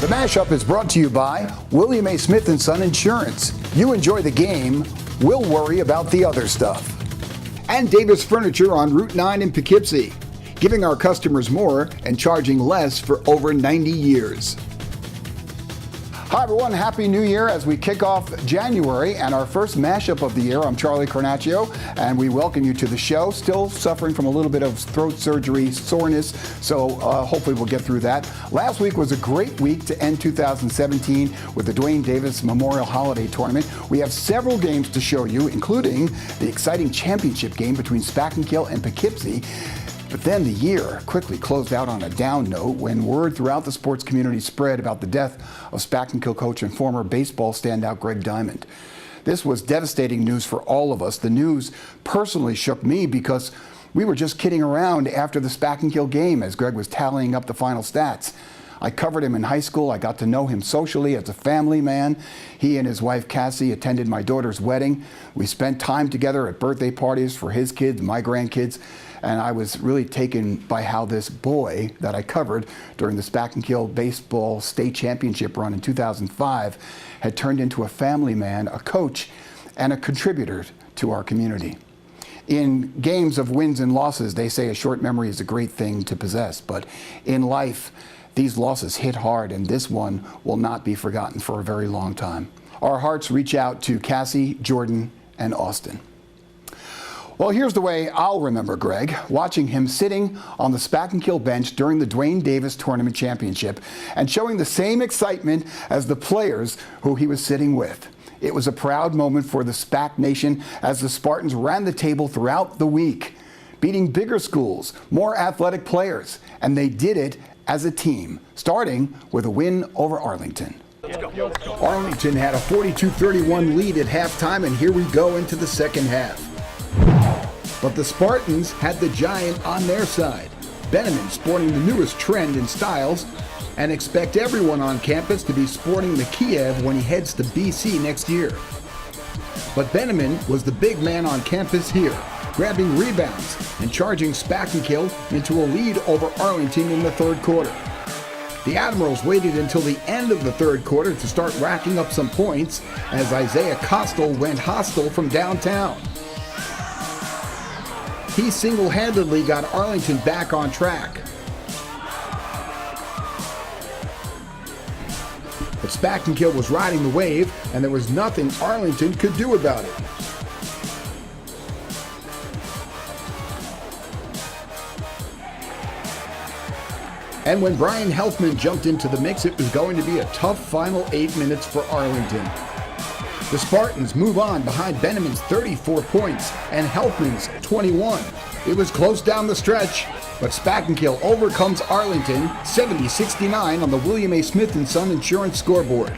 The MashUp is brought to you by William A. Smith & Son Insurance. You enjoy the game, we'll worry about the other stuff. And Davis Furniture on Route 9 in Poughkeepsie, giving our customers more and charging less for over 90 years. Hi everyone, Happy New Year as we kick off January and our first mashup of the year. I'm Charlie Cornacchio and we welcome you to the show. Still suffering from a little bit of throat surgery, soreness, so hopefully we'll get through that. Last week was a great week to end 2017 with the Duane Davis Memorial Holiday Tournament. We have several games to show you, including the exciting championship game between Spackenkill and Poughkeepsie. But then the year quickly closed out on a down note when word throughout the sports community spread about the death of Spackenkill coach and former baseball standout Greg Diamond. This was devastating news for all of us. The news personally shook me because we were just kidding around after the Spackenkill game as Greg was tallying up the final stats. I covered him in high school. I got to know him socially as a family man. He and his wife Cassie attended my daughter's wedding. We spent time together at birthday parties for his kids, my grandkids. And I was really taken by how this boy that I covered during the Spackenkill baseball state championship run in 2005 had turned into a family man, a coach, and a contributor to our community. In games of wins and losses, they say a short memory is a great thing to possess, but in life, these losses hit hard, and this one will not be forgotten for a very long time. Our hearts reach out to Cassie, Jordan, and Austin. Well, here's the way I'll remember Greg, watching him sitting on the Spackenkill bench during the Duane Davis Tournament Championship and showing the same excitement as the players who he was sitting with. It was a proud moment for the SPAC Nation as the Spartans ran the table throughout the week, beating bigger schools, more athletic players, and they did it as a team, starting with a win over Arlington. Arlington had a 42-31 lead at halftime, and here we go into the second half. But the Spartans had the giant on their side. Benjamin sporting the newest trend in styles, and expect everyone on campus to be sporting the Kiev when he heads to BC next year. But Benjamin was the big man on campus here, grabbing rebounds and charging Spackenkill into a lead over Arlington in the third quarter. The Admirals waited until the end of the third quarter to start racking up some points as Isaiah Costal went hostile from downtown. He single-handedly got Arlington back on track. But Spackenkill was riding the wave, and there was nothing Arlington could do about it. And when Brian Helfman jumped into the mix, it was going to be a tough final 8 minutes for Arlington. The Spartans move on behind Benjamin's 34 points and Helfman's 21. It was close down the stretch, but Spackenkill overcomes Arlington 70-69 on the William A. Smith & Son Insurance scoreboard.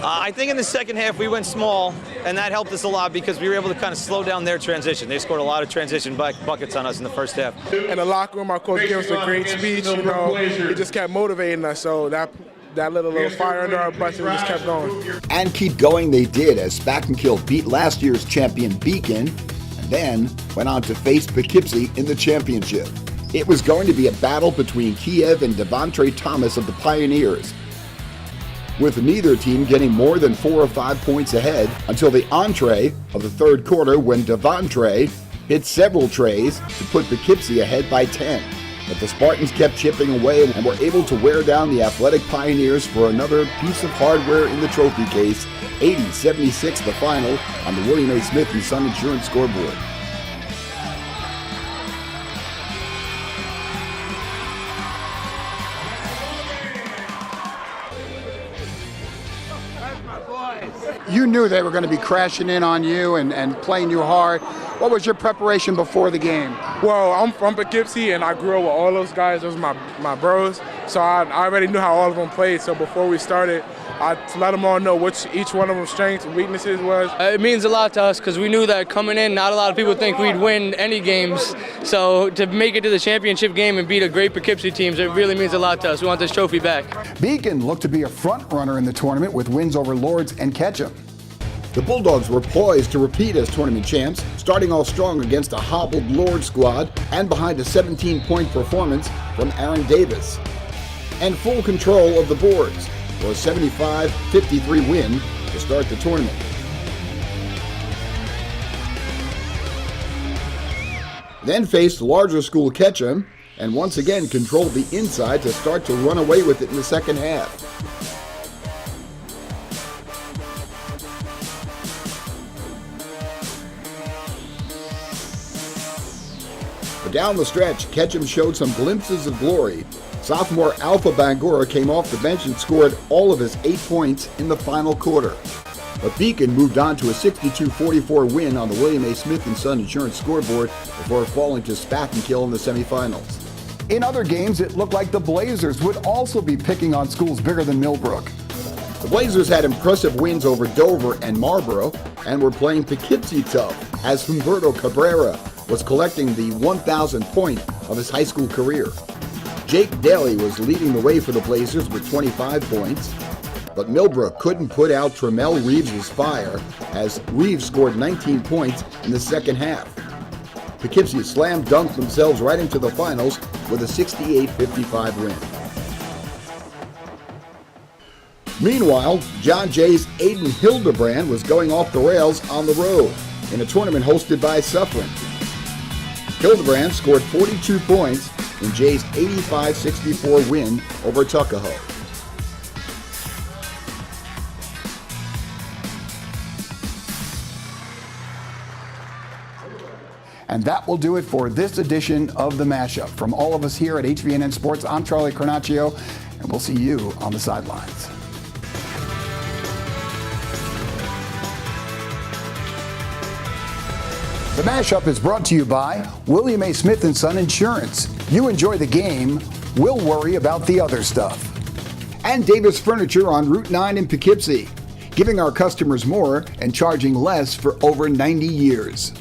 I think in the second half we went small, and that helped us a lot because we were able to kind of slow down their transition. They scored a lot of transition buckets on us in the first half. In the locker room, our coach gave us a great speech. You know, he just kept motivating us, so that lit a little fire under our butts and we just kept going. And keep going they did as Spackenkill beat last year's champion Beacon and then went on to face Poughkeepsie in the championship. It was going to be a battle between Kiev and Devontre Thomas of the Pioneers, with neither team getting more than 4 or 5 points ahead until the entree of the third quarter when Devontre hit several trays to put Poughkeepsie ahead by 10. But the Spartans kept chipping away and were able to wear down the athletic Pioneers for another piece of hardware in the trophy case, 80-76 the final on the William A. Smith & Son Insurance scoreboard. You knew they were going to be crashing in on you and playing you hard. What was your preparation before the game? Well, I'm from Poughkeepsie, and I grew up with all those guys. Those were my bros. So I already knew how all of them played. So before we started, I let them all know what each one of them strengths and weaknesses was. It means a lot to us because we knew that coming in, not a lot of people think we'd win any games. So to make it to the championship game and beat a great Poughkeepsie team, it really means a lot to us. We want this trophy back. Beacon looked to be a front runner in the tournament with wins over Lourdes and Ketchum. The Bulldogs were poised to repeat as tournament champs, starting all strong against a hobbled Lourdes squad and behind a 17-point performance from Aaron Davis. and full control of the boards for a 75-53 win to start the tournament. Then faced larger school Ketchum and once again controlled the inside to start to run away with it in the second half. But down the stretch, Ketchum showed some glimpses of glory. Sophomore Alpha Bangura came off the bench and scored all of his 8 points in the final quarter. But Beacon moved on to a 62-44 win on the William A. Smith & Son Insurance scoreboard before falling to Spatenkill in the semifinals. In other games, it looked like the Blazers would also be picking on schools bigger than Millbrook. The Blazers had impressive wins over Dover and Marlboro and were playing Poughkeepsie tough as Humberto Cabrera was collecting the 1,000th point of his high school career. Jake Daly was leading the way for the Blazers with 25 points, but Millbrook couldn't put out Tremel Reeves' fire as Reeves scored 19 points in the second half. Poughkeepsie slam dunked themselves right into the finals with a 68-55 win. Meanwhile, John Jay's Aiden Hilderbrand was going off the rails on the road in a tournament hosted by Suffern. Hilderbrand scored 42 points in Jay's 85-64 win over Tuckahoe. And that will do it for this edition of the MashUp. From all of us here at HVNN Sports, I'm Charlie Cornacchio, and we'll see you on the sidelines. The MashUp is brought to you by William A. Smith & Son Insurance. You enjoy the game, we'll worry about the other stuff. And Davis Furniture on Route 9 in Poughkeepsie, giving our customers more and charging less for over 90 years.